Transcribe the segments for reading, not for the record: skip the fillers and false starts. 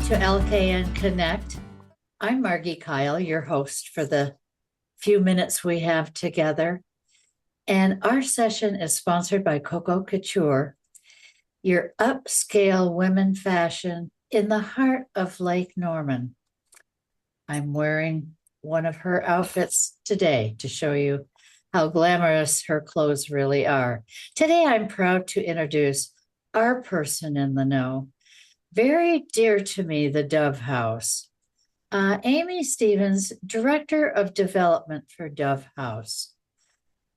to LKNConnect. I'm Margi Kyle, your host for the few minutes we have together. And our session is sponsored by Coco Couture, your upscale women fashion in the heart of Lake Norman. I'm wearing one of her outfits today to show you how glamorous her clothes really are. Today, I'm proud to introduce our person in the know, very dear to me, the Dove House. Amy Stevens, Director of Development for Dove House.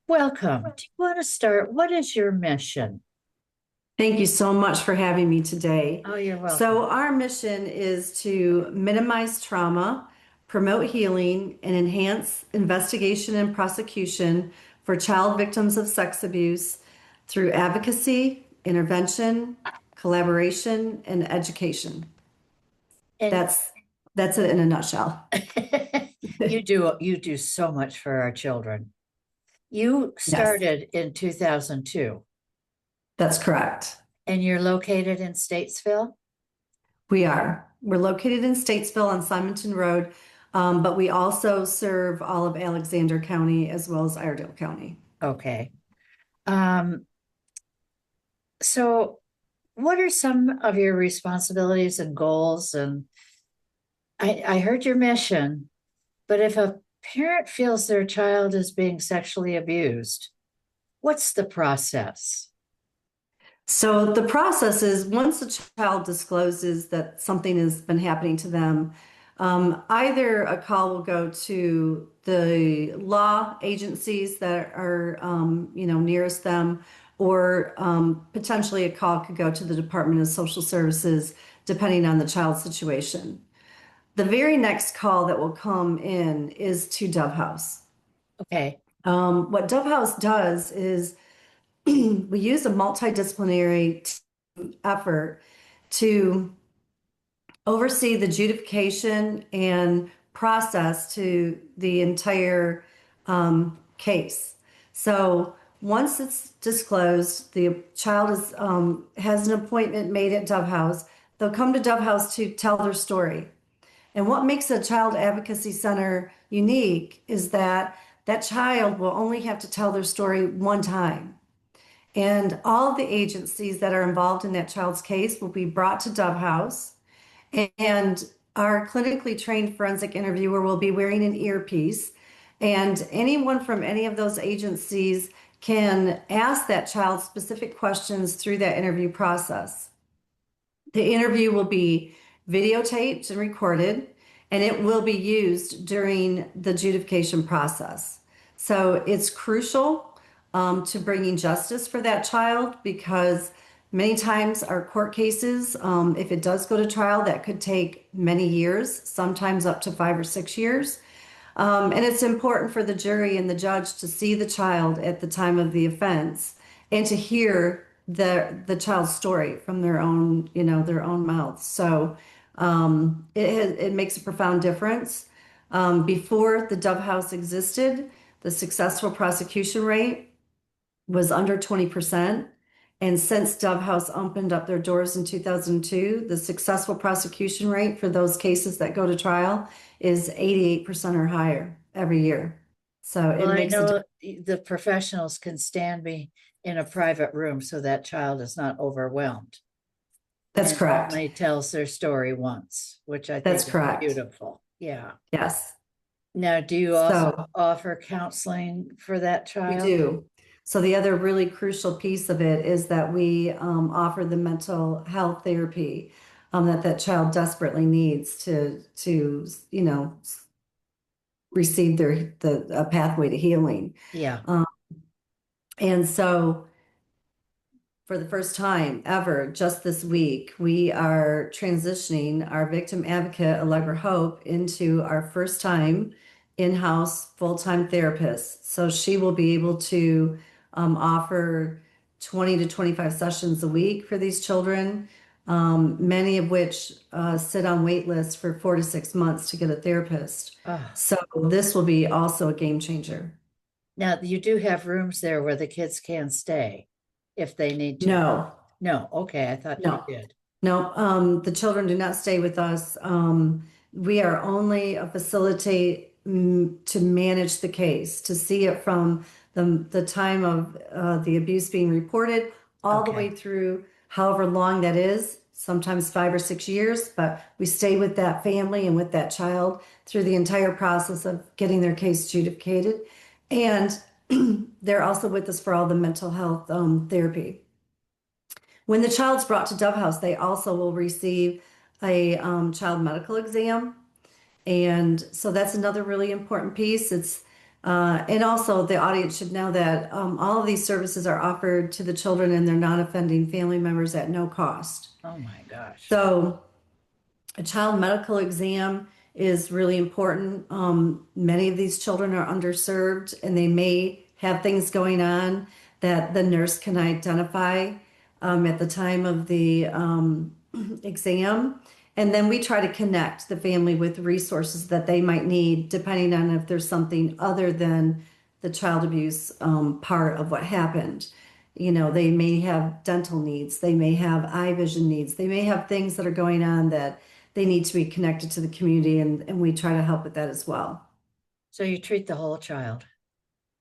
Welcome. Do you want to start? What is your mission? Thank you so much for having me today. Oh, you're welcome. So our mission is to minimize trauma, promote healing, and enhance investigation and prosecution for child victims of sex abuse through advocacy, intervention, collaboration, and education. And That's it in a nutshell. you do so much for our children. You Yes, started in 2002 that's correct. and you're located in Statesville? We're located in Statesville on Simonton Road, but we also serve all of Alexander County as well as Iredell County. Okay. So what are some of your responsibilities and goals? And I heard your mission, but if a parent feels their child is being sexually abused, what's the process? So the process is once a child discloses that something has been happening to them, either a call will go to the law agencies that are, nearest them, or potentially a call could go to the Department of Social Services, depending on the child's situation. The very next call that will come in is to Dove House. Okay. What Dove House does is we use a multidisciplinary effort to oversee the adjudication and process to the entire case. So once it's disclosed, the child has an appointment made at Dove House. They'll come to Dove House to tell their story. And what makes a child advocacy center unique is that that child will only have to tell their story one time. And all the agencies that are involved in that child's case will be brought to Dove House. And our clinically trained forensic interviewer will be wearing an earpiece. And anyone from any of those agencies can ask that child specific questions through that interview process. The interview will be videotaped and recorded, and it will be used during the adjudication process. So it's crucial to bringing justice for that child, because many times our court cases, if it does go to trial, that could take many years, sometimes up to 5 or 6 years. And it's important for the jury and the judge to see the child at the time of the offense and to hear the child's story from their own, their own mouths. So it makes a profound difference. Before the Dove House existed, the successful prosecution rate was under 20%. And since Dove House opened up their doors in 2002, the successful prosecution rate for those cases that go to trial is 88% or higher every year. So Well, it I makes know the professionals can stand me in a private room so that child is not overwhelmed That's and correct. only tells their story once, which I That's think is correct. beautiful. Yeah. Yes, Now, do you so also offer counseling for that we child? do. So the other really crucial piece of it is that we offer the mental health therapy that child desperately needs to receive a pathway to healing. Yeah. And so for the first time ever, just this week, we are transitioning our victim advocate, Allegra Hope, into our first time in-house full-time therapist. So she will be able to offer 20 to 25 sessions a week for these children, many of which sit on wait lists for 4 to 6 months to get a therapist. Ah. So this will be also a game changer. Now, you do have rooms there where the kids can stay if they need to. No, No. Okay. I thought you no. did. No, the children do not stay with us. We are only a facilitate to manage the case, to see it from the time of the abuse being reported all the way Okay. through however long that is, sometimes 5 or 6 years, but we stay with that family and with that child through the entire process of getting their case adjudicated. And they're also with us for all the mental health therapy. When the child's brought to Dove House, they also will receive a child medical exam. And so that's another really important piece. And also the audience should know that all of these services are offered to the children and their non-offending family members at no cost. Oh my gosh. So a child medical exam is really important. Many of these children are underserved and they may have things going on that the nurse can identify at the time of the exam. And then we try to connect the family with resources that they might need, depending on if there's something other than the child abuse part of what happened. You know, they may have dental needs, they may have eye vision needs, they may have things that are going on that they need to be connected to the community, and we try to help with that as well. So you treat the whole child.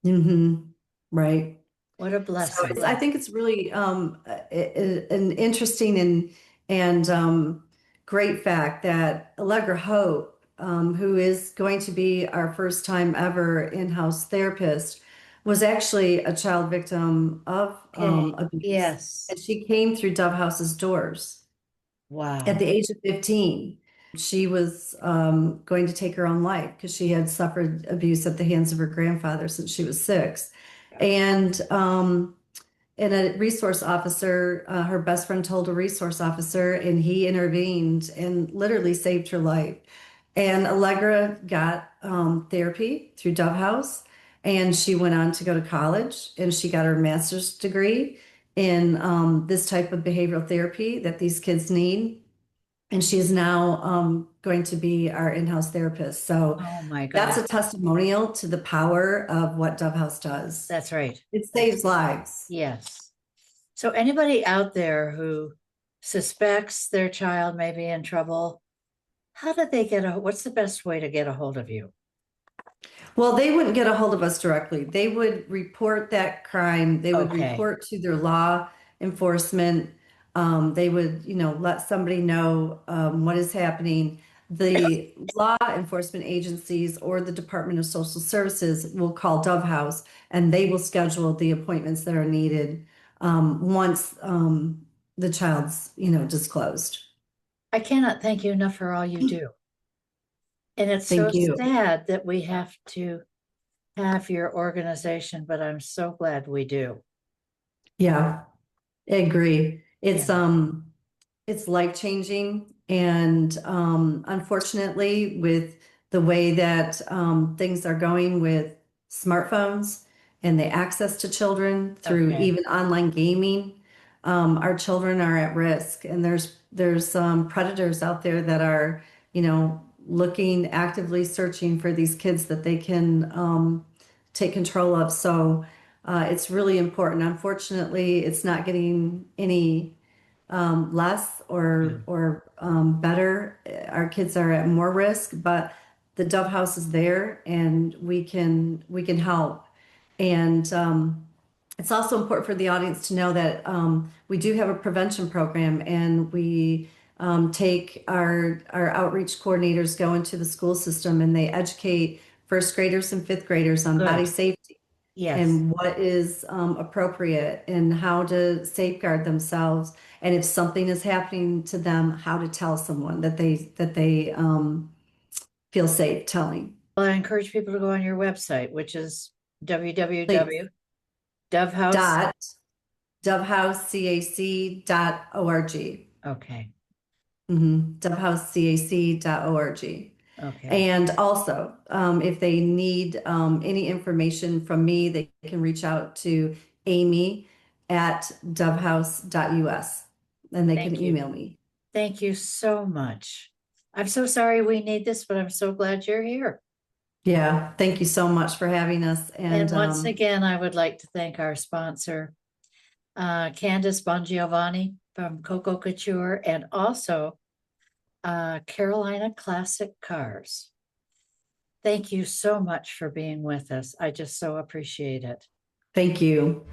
Right. What a So blessing. I think it's really an interesting and great fact that Allegra Hope, who is going to be our first time ever in-house therapist, was actually a child victim of Okay. abuse, Yes. and she came through Dove House's doors at Wow. the age of 15. She was going to take her own life because she had suffered abuse at the hands of her grandfather since she was 6. And and a resource officer, her best friend told a resource officer, and he intervened and literally saved her life. And Allegra got therapy through Dove House, and she went on to go to college, and she got her master's degree in this type of behavioral therapy that these kids need. And she is now going to be our in-house therapist. So Oh my that's gosh. a testimonial to the power of what Dove House does. That's right. It saves lives. Yes. So anybody out there who suspects their child may be in trouble, how do they what's the best way to get a hold of you? Well, they wouldn't get a hold of us directly. They would report that crime. They would Okay. report to their law enforcement. They would, let somebody know what is happening. The law enforcement agencies or the Department of Social Services will call Dove House and they will schedule the appointments that are needed once the child's, disclosed. I cannot thank you enough for all you do. And it's so Thank you. sad that we have to have your organization, but I'm so glad we do. Yeah, I agree. Yeah. It's life changing, and unfortunately, with the way that things are going with smartphones and the access to children through Okay. even online gaming, our children are at risk, and there's predators out there that are, looking actively searching for these kids that they can take control of. So it's really important. Unfortunately, it's not getting any less Yeah. or better. Our kids are at more risk, but the Dove House is there, and we can help. And it's also important for the audience to know that we do have a prevention program, and we take our outreach coordinators go into the school system and they educate first graders and fifth graders on body Good. safety Yes. and what is appropriate and how to safeguard themselves. And if something is happening to them, how to tell someone that they feel safe telling. Well, I encourage people to go on your website, which is Please. www.dovehouse. Dot dovehousecac.org. Okay. Dovehousecac.org. Okay. And also, if they need any information from me, they can reach out to Amy at dovehouse.us and they can Thank you. email me. Thank you so much. I'm so sorry we need this, but I'm so glad you're here. Yeah, thank you so much for having us. And And once again, I would like to thank our sponsor, Candace Bongiovanni from Coco Couture, and also Carolina Classic Cars. Thank you so much for being with us. I just so appreciate it. Thank you.